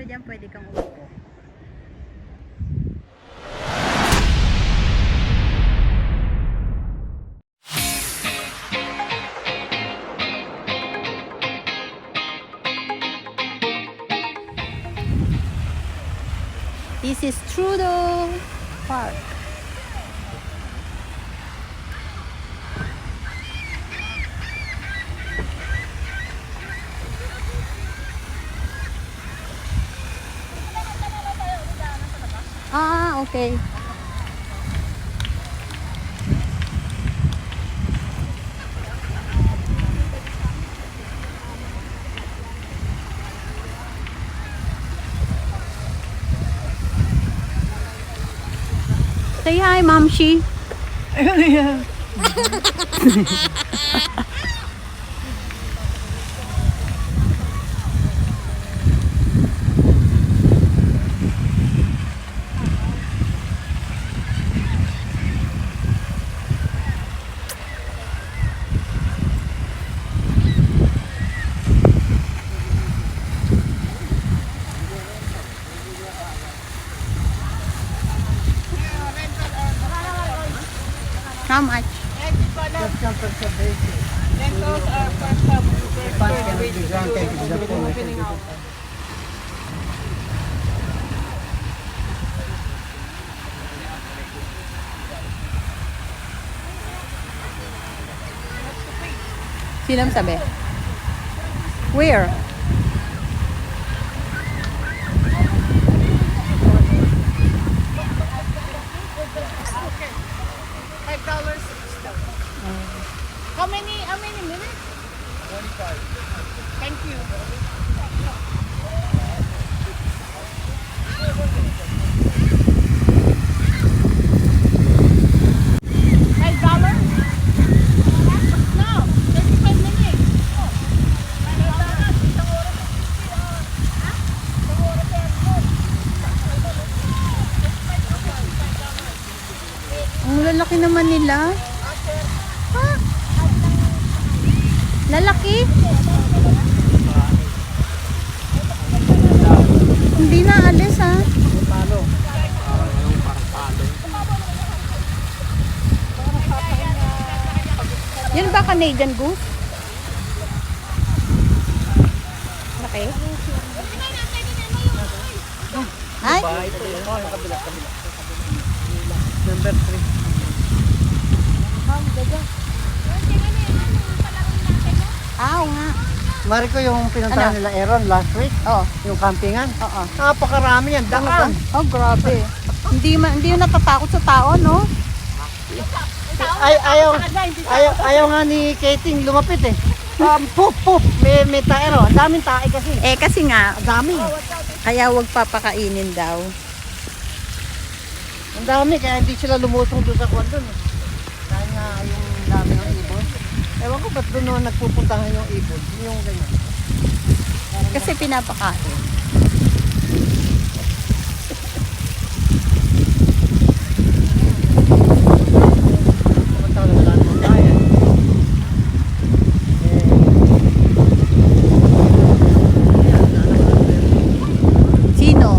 dyan, pwede kang umupo. This is Trudeau Park. Ah, okay. Say hi, Mamshi. How much? Rentals are opening out. Sinong sabi? Where? $5. How many minutes? 25. Thank you. $5? No, 35 minutes. Ang lalaki naman nila. Ha? Lalaki? Hindi na alis ha. Palo. Yan ba Canadian goose? Laki? Ay? Number 3. Ah, oo nga. Mariko yung pinuntahan Ano? nila Aaron last week, Oh, yung campingan. oo. Napakarami yan, daan. Oh, grabe. Hindi yun natatakot sa tao, no? Ayaw nga ni Kating lumapit eh. Poop, may taero. Ang daming tae kasi. Eh, kasi nga, Ang dami. kaya wag papakainin daw. Ang dami, kaya hindi sila lumusong doon sa kwan doon eh. Kaya nga yung dami ng ibon. Ewan ko ba't doon naman nagpupuntahan yung ibon. Yung ganyan. Kasi pinapakain. Samantala wala naman tayo. Sino?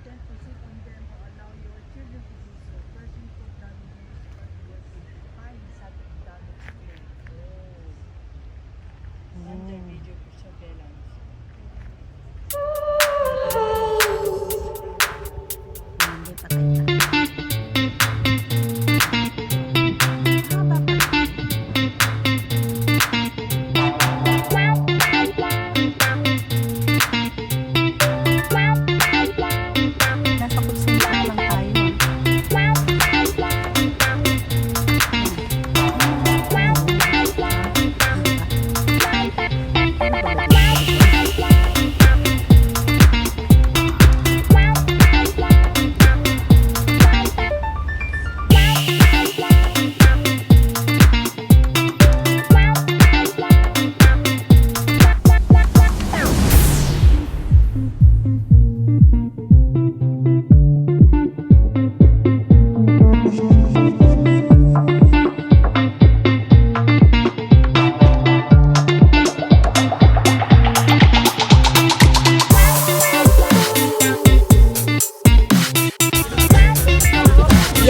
then proceed on them or allow your children to do so. First, you put down the fine $7 under video surveillance. Hindi pa kita. Nasa kusina lang tayo.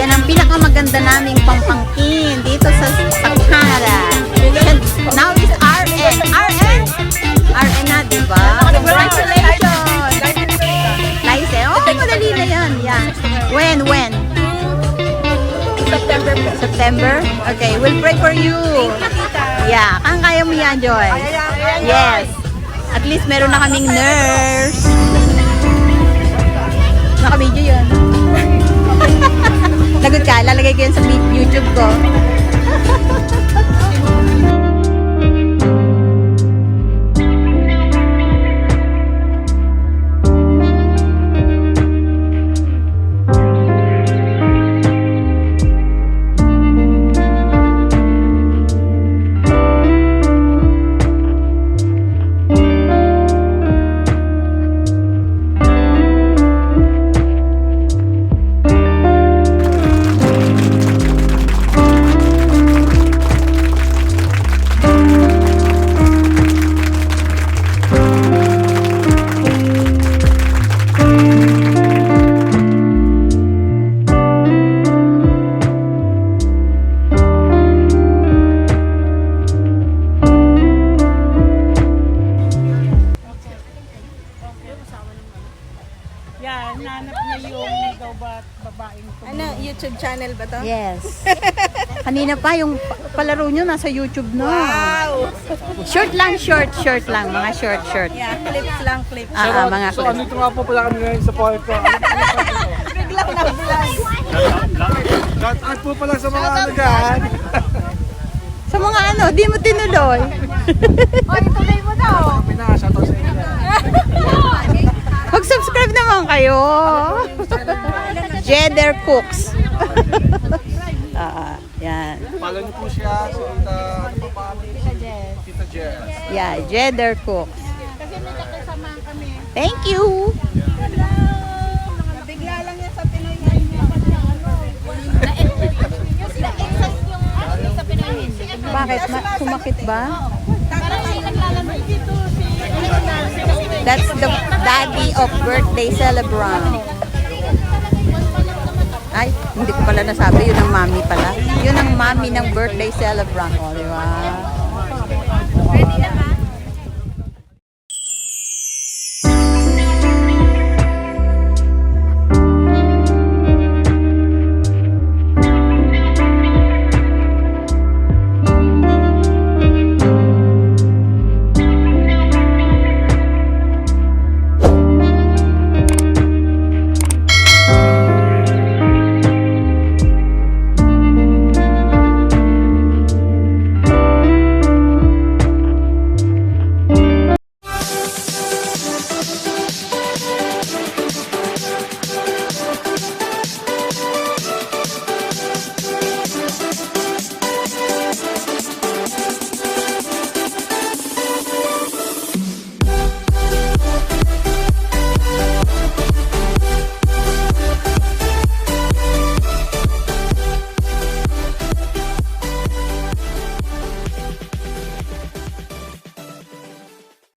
Yan ang pinakamaganda naming pampangkin dito sa Takara. Now is RN. RN! RN na, diba? Congratulations! License. Oh, madali na yan. Yeah. When? September po. September? Okay, we'll pray for you. Yeah, kaya mo yan, Joy. Yes. At least meron na kaming nurse. Naka-video yun. Lagot ka, lalagay ko yan sa YouTube ko. Yan, nanap niya yung daw ba babaeng Ano, YouTube channel ba to? Yes. Kanina pa yung palaro nyo nasa YouTube na. Wow! Short lang. Mga short. Yeah, clips lang, clips. Mga So, clips. andito nga po pala kami ngayon sa point ko. Biglang na-vlog. Shout out po pala sa mga ano dyan. Sa mga ano, di mo tinuloy. Oy, tuloy mo daw. Pinaka-shout out sa inyo. Mag-subscribe naman kayo. Jeder Cooks. Yan. Follow niyo po siya. Si Tita, ano pa pa? Tita Jess. Yeah, Jeder Cooks. kasi may nakasamahan kami. Thank you. Nabigla lang yan sa Pinoy niya. Bakit? Sumakit ba? Parang may naglalamay dito si That's the daddy of birthday celebrant. Ay, hindi ko pala nasabi. Yun ang mommy pala. Yun ang mommy ng birthday celebrant. O, di ba?